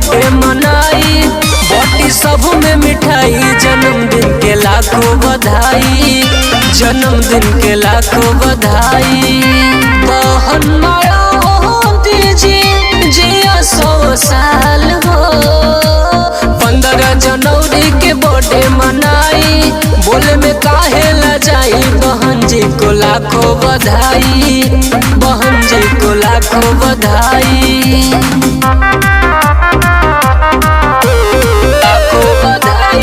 Birthday मनाई, बाटी सब में मिठाई। जन्मदिन के लाखों बधाई, जन्मदिन के लाखों बधाई। बहन माया दीजिए जिया 100 साल हो। 15 जनवरी के बर्थडे मनाई, बोले में काहे ला जाई। बहन जी को लाखों बधाई, बहन जी को लाखों बधाई। लाखों बधाई,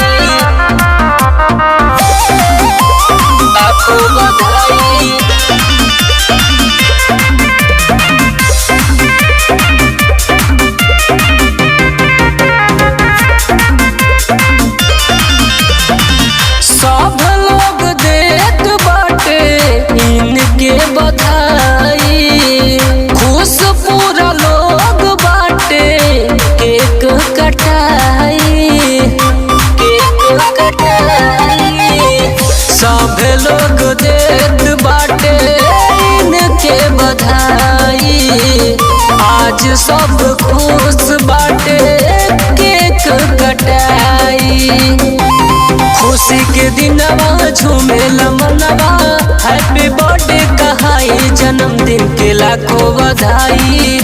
लाखों बधाई। सब लोग देत बाटे इनके बधाई, खुश पूरा लोग बाटे केक कटाई, केक कटाई। सब लोग देत बाटे इनके बधाई, आज सब खुश बाटे केक कटाई। खुशी के दिनवा झूमेला मनवा, हैप्पी बर्थडे कहाई। जन्मदिन के लाखों बधाई,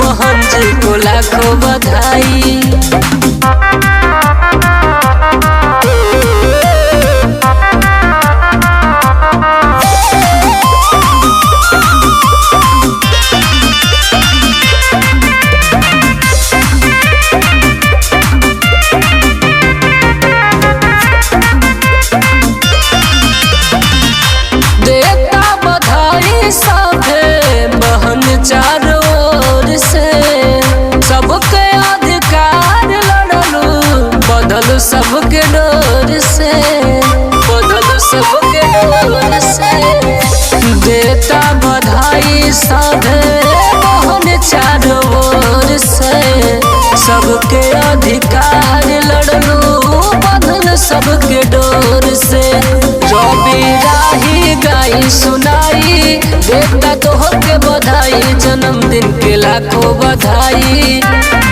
बहन जी को लाखों बधाई। चारों ओर से सबके अधिकार लड़लू, बदल सबके डोर से, बदल सबके डोर से। देता बधाई सभे बहन चारों ओर से, सबके अधिकार लड़लू, बदल सबके डोर से। रवि राही गाई सुनाई, देता तोहके बधाई। जन्मदिन के लाखों बधाई,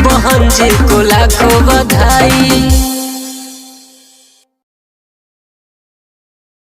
बहन जी को लाखों बधाई।